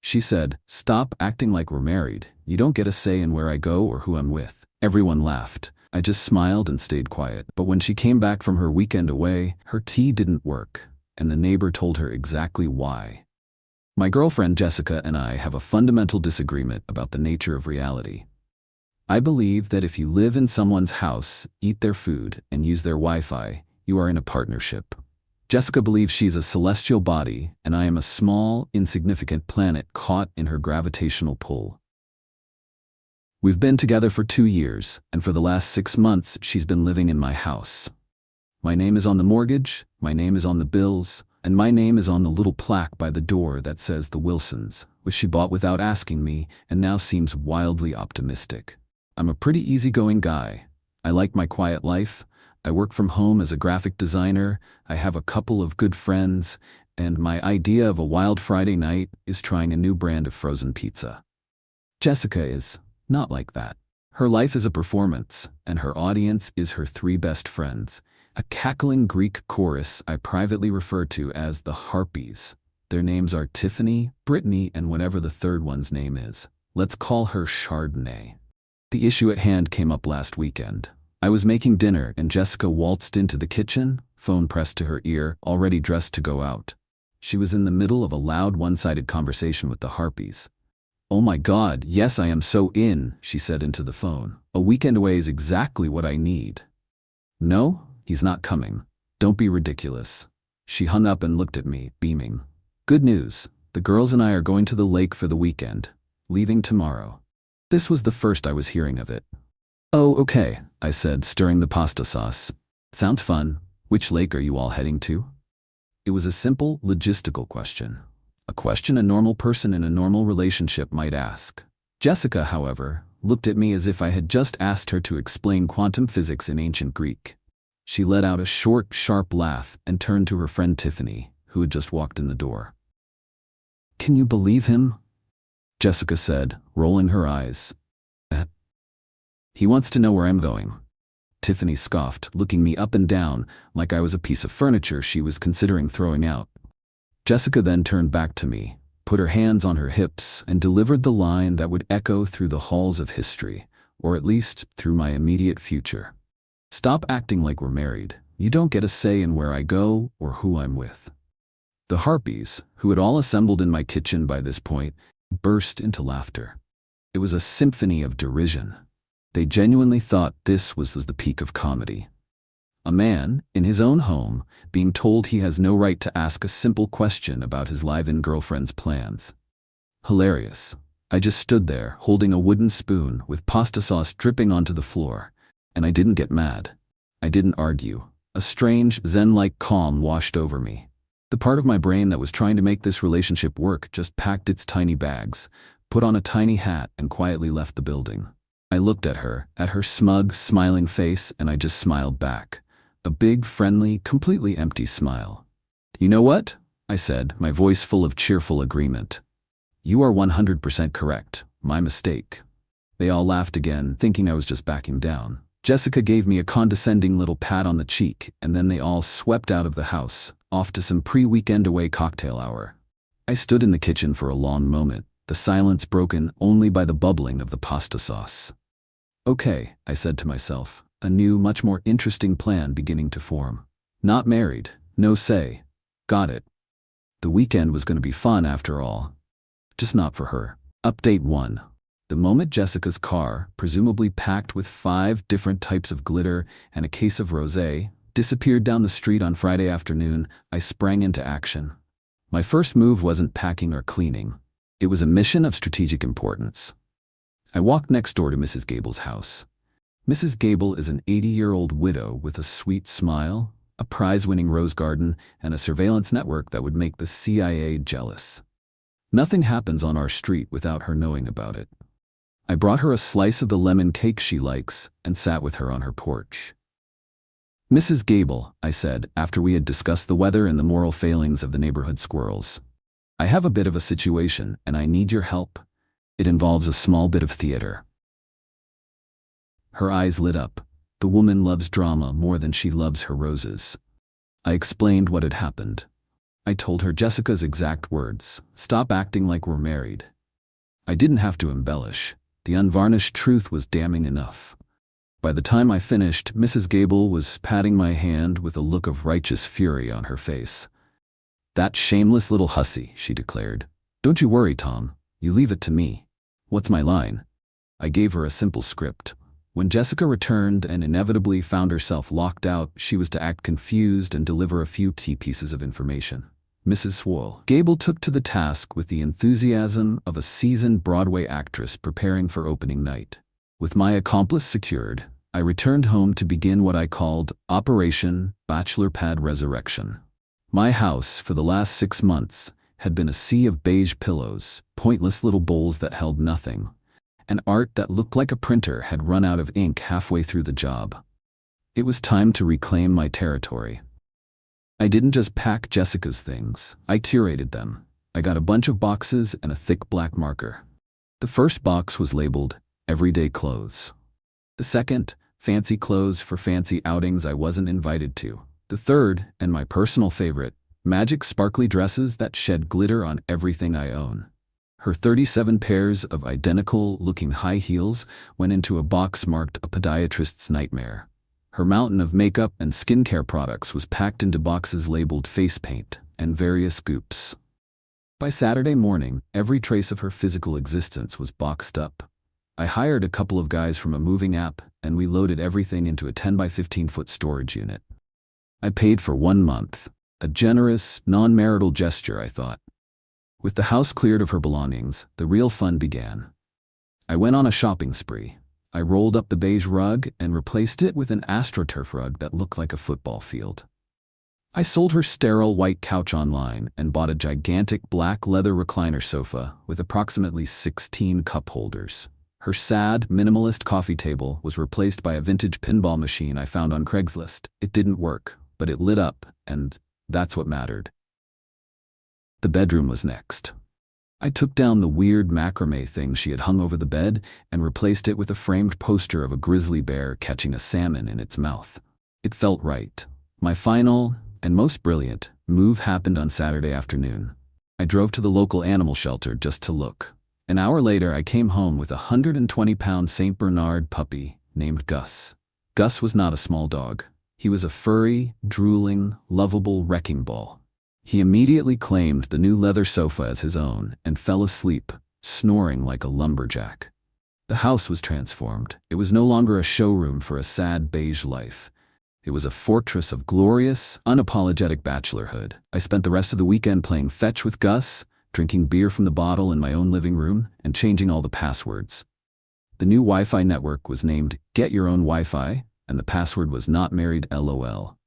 She said, "Stop acting like we're married. You don't get a say in where I go or who I'm with." Everyone laughed. I just smiled and stayed quiet. But when she came back from her weekend away, her tea didn't work, and the neighbor told her exactly why. My girlfriend Jessica and I have a fundamental disagreement about the nature of reality. I believe that if you live in someone's house, eat their food, and use their Wi-Fi, you are in a partnership. Jessica believes she's a celestial body, and I am a small, insignificant planet caught in her gravitational pull. We've been together for 2 years, and for the last 6 months, she's been living in my house. My name is on the mortgage, my name is on the bills, and my name is on the little plaque by the door that says the Wilsons, which she bought without asking me and now seems wildly optimistic. I'm a pretty easygoing guy. I like my quiet life. I work from home as a graphic designer. I have a couple of good friends, and my idea of a wild Friday night is trying a new brand of frozen pizza. Jessica is not like that. Her life is a performance, and her audience is her 3 best friends, a cackling Greek chorus I privately refer to as the Harpies. Their names are Tiffany, Brittany, and whatever the third one's name is. Let's call her Chardonnay. The issue at hand came up last weekend. I was making dinner and Jessica waltzed into the kitchen, phone pressed to her ear, already dressed to go out. She was in the middle of a loud one-sided conversation with the Harpies. "Oh my God, yes, I am so in," she said into the phone. "A weekend away is exactly what I need." "No, he's not coming. Don't be ridiculous." She hung up and looked at me, beaming. "Good news. The girls and I are going to the lake for the weekend, leaving tomorrow." This was the first I was hearing of it. "Oh, okay," I said, stirring the pasta sauce. "Sounds fun. Which lake are you all heading to?" It was a simple, logistical question. A question a normal person in a normal relationship might ask. Jessica, however, looked at me as if I had just asked her to explain quantum physics in ancient Greek. She let out a short, sharp laugh and turned to her friend Tiffany, who had just walked in the door. "Can you believe him?" Jessica said, rolling her eyes. "He wants to know where I'm going." Tiffany scoffed, looking me up and down like I was a piece of furniture she was considering throwing out. Jessica then turned back to me, put her hands on her hips, and delivered the line that would echo through the halls of history, or at least through my immediate future. "Stop acting like we're married. You don't get a say in where I go or who I'm with." The Harpies, who had all assembled in my kitchen by this point, burst into laughter. It was a symphony of derision. They genuinely thought this was the peak of comedy. A man, in his own home, being told he has no right to ask a simple question about his live-in girlfriend's plans. Hilarious. I just stood there, holding a wooden spoon with pasta sauce dripping onto the floor, and I didn't get mad. I didn't argue. A strange, zen-like calm washed over me. The part of my brain that was trying to make this relationship work just packed its tiny bags, put on a tiny hat, and quietly left the building. I looked at her smug, smiling face, and I just smiled back. A big, friendly, completely empty smile. "You know what?" I said, my voice full of cheerful agreement. "You are 100% correct. My mistake." They all laughed again, thinking I was just backing down. Jessica gave me a condescending little pat on the cheek, and then they all swept out of the house, off to some pre-weekend away cocktail hour. I stood in the kitchen for a long moment, the silence broken only by the bubbling of the pasta sauce. "Okay," I said to myself, a new, much more interesting plan beginning to form. Not married, no say. Got it. The weekend was going to be fun after all. Just not for her. Update 1. The moment Jessica's car, presumably packed with 5 different types of glitter and a case of rosé, disappeared down the street on Friday afternoon, I sprang into action. My first move wasn't packing or cleaning. It was a mission of strategic importance. I walked next door to Mrs. Gable's house. Mrs. Gable is an 80-year-old widow with a sweet smile, a prize-winning rose garden, and a surveillance network that would make the CIA jealous. Nothing happens on our street without her knowing about it. I brought her a slice of the lemon cake she likes and sat with her on her porch. "Mrs. Gable," I said, after we had discussed the weather and the moral failings of the neighborhood squirrels, "I have a bit of a situation and I need your help. It involves a small bit of theater." Her eyes lit up. The woman loves drama more than she loves her roses. I explained what had happened. I told her Jessica's exact words. Stop acting like we're married. I didn't have to embellish. The unvarnished truth was damning enough. By the time I finished, Mrs. Gable was patting my hand with a look of righteous fury on her face. That shameless little hussy, she declared. Don't you worry, Tom. You leave it to me. What's my line? I gave her a simple script. When Jessica returned and inevitably found herself locked out, she was to act confused and deliver a few key pieces of information. Mrs. Swole. Gable took to the task with the enthusiasm of a seasoned Broadway actress preparing for opening night. With my accomplice secured, I returned home to begin what I called Operation Bachelor Pad Resurrection. My house, for the last 6 months, had been a sea of beige pillows, pointless little bowls that held nothing, and art that looked like a printer had run out of ink halfway through the job. It was time to reclaim my territory. I didn't just pack Jessica's things, I curated them. I got a bunch of boxes and a thick black marker. The first box was labeled Everyday Clothes. The second, Fancy Clothes for fancy outings I wasn't invited to. The third, and my personal favorite, Magic sparkly dresses that shed glitter on everything I own. Her 37 pairs of identical-looking high heels went into a box marked a podiatrist's nightmare. Her mountain of makeup and skincare products was packed into boxes labeled face paint and various scoops. By Saturday morning, every trace of her physical existence was boxed up. I hired a couple of guys from a moving app, and we loaded everything into a 10 by 15-foot storage unit. I paid for 1 month. A generous, non-marital gesture, I thought. With the house cleared of her belongings, the real fun began. I went on a shopping spree. I rolled up the beige rug and replaced it with an AstroTurf rug that looked like a football field. I sold her sterile white couch online and bought a gigantic black leather recliner sofa with approximately 16 cup holders. Her sad, minimalist coffee table was replaced by a vintage pinball machine I found on Craigslist. It didn't work, but it lit up, and that's what mattered. The bedroom was next. I took down the weird macrame thing she had hung over the bed and replaced it with a framed poster of a grizzly bear catching a salmon in its mouth. It felt right. My final, and most brilliant, move happened on Saturday afternoon. I drove to the local animal shelter just to look. An hour later, I came home with a 120-pound St. Bernard puppy named Gus. Gus was not a small dog. He was a furry, drooling, lovable wrecking ball. He immediately claimed the new leather sofa as his own and fell asleep, snoring like a lumberjack. The house was transformed. It was no longer a showroom for a sad beige life. It was a fortress of glorious, unapologetic bachelorhood. I spent the rest of the weekend playing fetch with Gus, drinking beer from the bottle in my own living room, and changing all the passwords. The new Wi-Fi network was named Get Your Own Wi-Fi, and the password was Not Married LOL.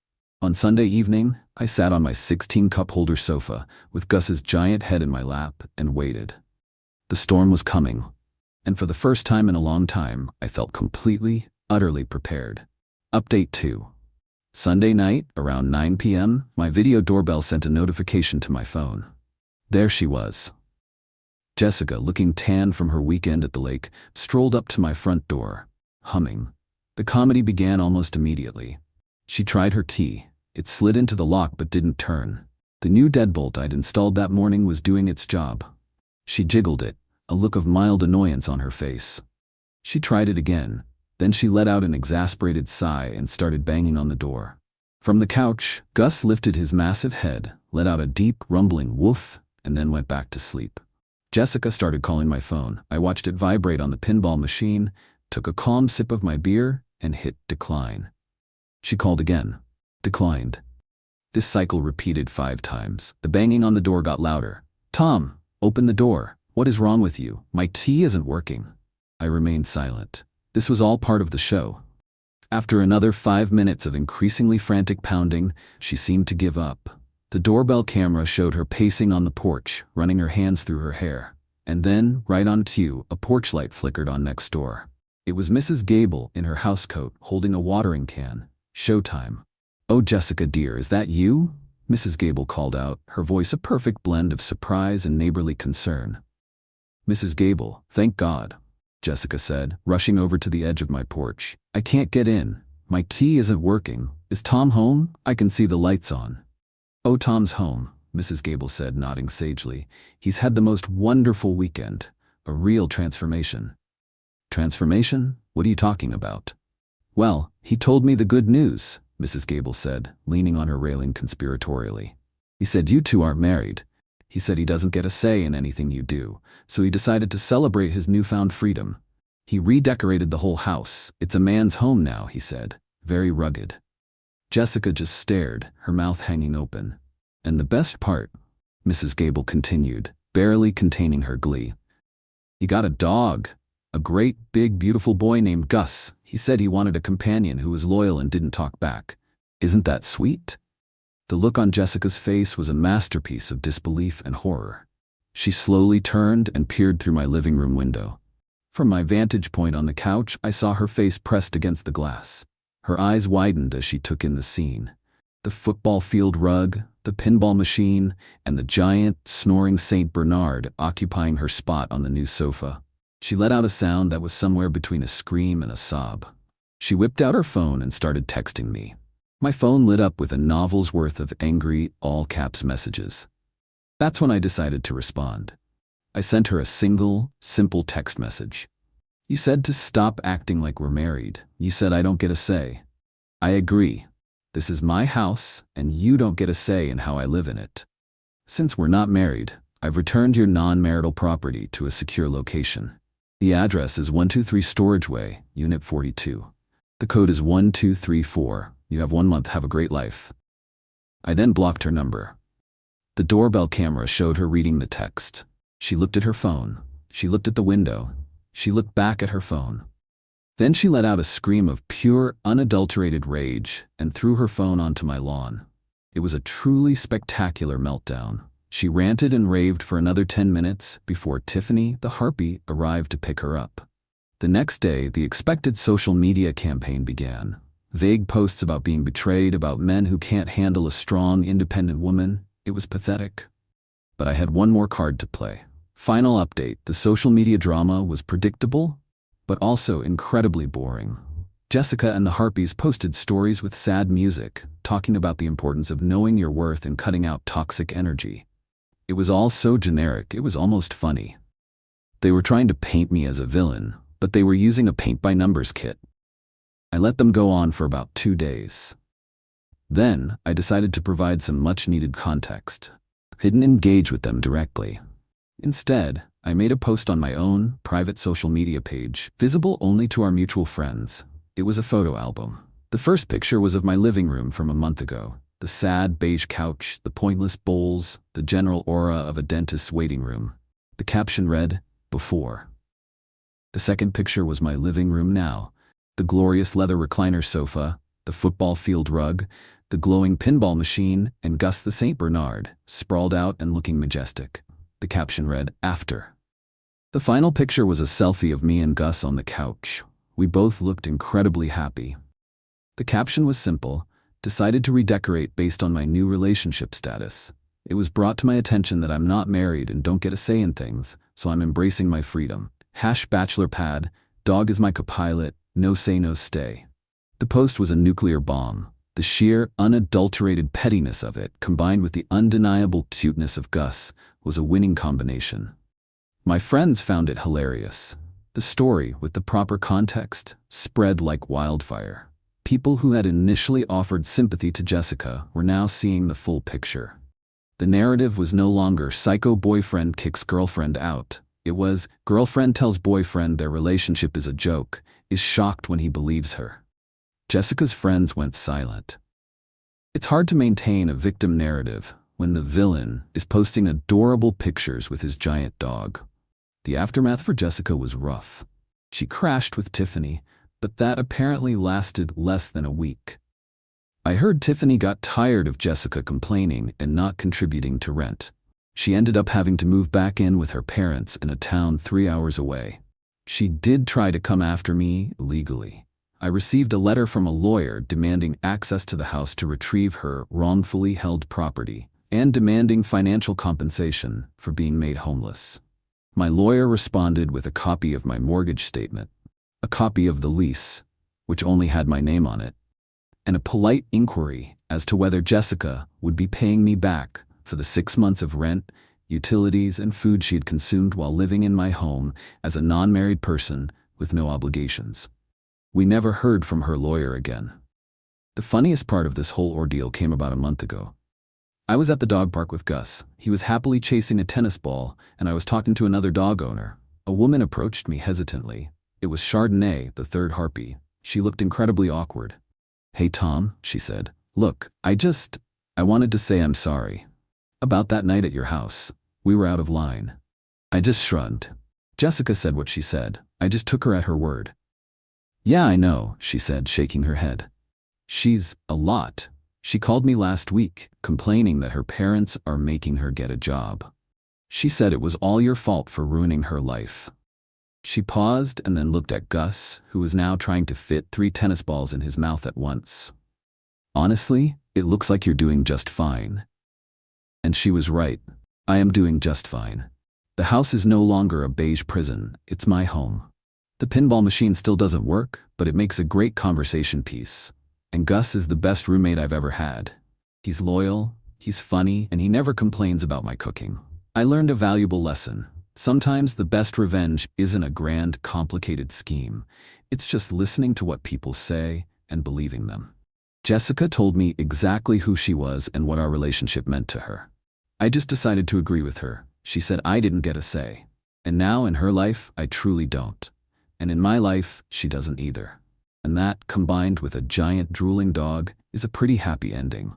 On Sunday evening, I sat on my 16-cup holder sofa with Gus's giant head in my lap and waited. The storm was coming, and for the first time in a long time, I felt completely, utterly prepared. Update 2. Sunday night, around 9 p.m., my video doorbell sent a notification to my phone. There she was. Jessica, looking tan from her weekend at the lake, strolled up to my front door, humming. The comedy began almost immediately. She tried her key. It slid into the lock but didn't turn. The new deadbolt I'd installed that morning was doing its job. She jiggled it, a look of mild annoyance on her face. She tried it again. Then she let out an exasperated sigh and started banging on the door. From the couch, Gus lifted his massive head, let out a deep, rumbling woof, and then went back to sleep. Jessica started calling my phone. I watched it vibrate on the pinball machine, took a calm sip of my beer, and hit decline. She called again. Declined. This cycle repeated 5 times. The banging on the door got louder. Tom, open the door. What is wrong with you? My key isn't working. I remained silent. This was all part of the show. After another 5 minutes of increasingly frantic pounding, she seemed to give up. The doorbell camera showed her pacing on the porch, running her hands through her hair. And then, right on cue, a porch light flickered on next door. It was Mrs. Gable in her housecoat, holding a watering can. Showtime. Oh, Jessica dear, is that you? Mrs. Gable called out, her voice a perfect blend of surprise and neighborly concern. Mrs. Gable, thank God, Jessica said, rushing over to the edge of my porch. I can't get in. My key isn't working. Is Tom home? I can see the lights on. Oh, Tom's home. Mrs. Gable said, nodding sagely. He's had the most wonderful weekend. A real transformation. Transformation? What are you talking about? Well, he told me the good news, Mrs. Gable said, leaning on her railing conspiratorially. He said you two aren't married. He said he doesn't get a say in anything you do, so he decided to celebrate his newfound freedom. He redecorated the whole house. It's a man's home now, he said, very rugged. Jessica just stared, her mouth hanging open. And the best part, Mrs. Gable continued, barely containing her glee. He got a dog. A great, big, beautiful boy named Gus. He said he wanted a companion who was loyal and didn't talk back. Isn't that sweet? The look on Jessica's face was a masterpiece of disbelief and horror. She slowly turned and peered through my living room window. From my vantage point on the couch, I saw her face pressed against the glass. Her eyes widened as she took in the scene. The football field rug, the pinball machine, and the giant, snoring Saint Bernard occupying her spot on the new sofa. She let out a sound that was somewhere between a scream and a sob. She whipped out her phone and started texting me. My phone lit up with a novel's worth of angry, all-caps messages. That's when I decided to respond. I sent her a single, simple text message. You said to stop acting like we're married. You said I don't get a say. I agree. This is my house, and you don't get a say in how I live in it. Since we're not married, I've returned your non-marital property to a secure location. The address is 123 Storage Way, Unit 42. The code is 1234. You have 1 month. Have a great life. I then blocked her number. The doorbell camera showed her reading the text. She looked at her phone. She looked at the window. She looked back at her phone. Then she let out a scream of pure, unadulterated rage and threw her phone onto my lawn. It was a truly spectacular meltdown. She ranted and raved for another 10 minutes before Tiffany, the harpy, arrived to pick her up. The next day, the expected social media campaign began. Vague posts about being betrayed, about men who can't handle a strong, independent woman. It was pathetic. But I had one more card to play. Final update: the social media drama was predictable, but also incredibly boring. Jessica and the Harpies posted stories with sad music, talking about the importance of knowing your worth and cutting out toxic energy. It was all so generic, it was almost funny. They were trying to paint me as a villain, but they were using a paint-by-numbers kit. I let them go on for about 2 days. Then, I decided to provide some much-needed context. I didn't engage with them directly. Instead, I made a post on my own, private social media page, visible only to our mutual friends. It was a photo album. The first picture was of my living room from a month ago. The sad beige couch, the pointless bowls, the general aura of a dentist's waiting room. The caption read, "Before." The second picture was my living room now. The glorious leather recliner sofa, the football field rug, the glowing pinball machine, and Gus the Saint Bernard, sprawled out and looking majestic. The caption read, "After." The final picture was a selfie of me and Gus on the couch. We both looked incredibly happy. The caption was simple: decided to redecorate based on my new relationship status. It was brought to my attention that I'm not married and don't get a say in things, so I'm embracing my freedom. #bachelor pad, dog is my copilot, no say no stay. The post was a nuclear bomb. The sheer, unadulterated pettiness of it, combined with the undeniable cuteness of Gus, was a winning combination. My friends found it hilarious. The story, with the proper context, spread like wildfire. People who had initially offered sympathy to Jessica were now seeing the full picture. The narrative was no longer psycho boyfriend kicks girlfriend out. It was girlfriend tells boyfriend their relationship is a joke, is shocked when he believes her. Jessica's friends went silent. It's hard to maintain a victim narrative when the villain is posting adorable pictures with his giant dog. The aftermath for Jessica was rough. She crashed with Tiffany, but that apparently lasted less than a week. I heard Tiffany got tired of Jessica complaining and not contributing to rent. She ended up having to move back in with her parents in a town 3 hours away. She did try to come after me legally. I received a letter from a lawyer demanding access to the house to retrieve her wrongfully held property and demanding financial compensation for being made homeless. My lawyer responded with a copy of my mortgage statement, a copy of the lease, which only had my name on it, and a polite inquiry as to whether Jessica would be paying me back for the 6 months of rent, utilities, and food she had consumed while living in my home as a non-married person with no obligations. We never heard from her lawyer again. The funniest part of this whole ordeal came about a month ago. I was at the dog park with Gus. He was happily chasing a tennis ball, and I was talking to another dog owner. A woman approached me hesitantly. It was Chardonnay, the third harpy. She looked incredibly awkward. "Hey Tom," she said. "Look, I wanted to say I'm sorry. About that night at your house. We were out of line." I just shrugged. Jessica said what she said. I just took her at her word. "Yeah, I know," she said, shaking her head. "She's a lot. She called me last week, complaining that her parents are making her get a job. She said it was all your fault for ruining her life." She paused and then looked at Gus, who was now trying to fit 3 tennis balls in his mouth at once. "Honestly, it looks like you're doing just fine." And she was right. I am doing just fine. The house is no longer a beige prison, it's my home. The pinball machine still doesn't work, but it makes a great conversation piece. And Gus is the best roommate I've ever had. He's loyal, he's funny, and he never complains about my cooking. I learned a valuable lesson. Sometimes the best revenge isn't a grand, complicated scheme. It's just listening to what people say and believing them. Jessica told me exactly who she was and what our relationship meant to her. I just decided to agree with her. She said I didn't get a say. And now in her life, I truly don't. And in my life, she doesn't either. And that, combined with a giant drooling dog, is a pretty happy ending.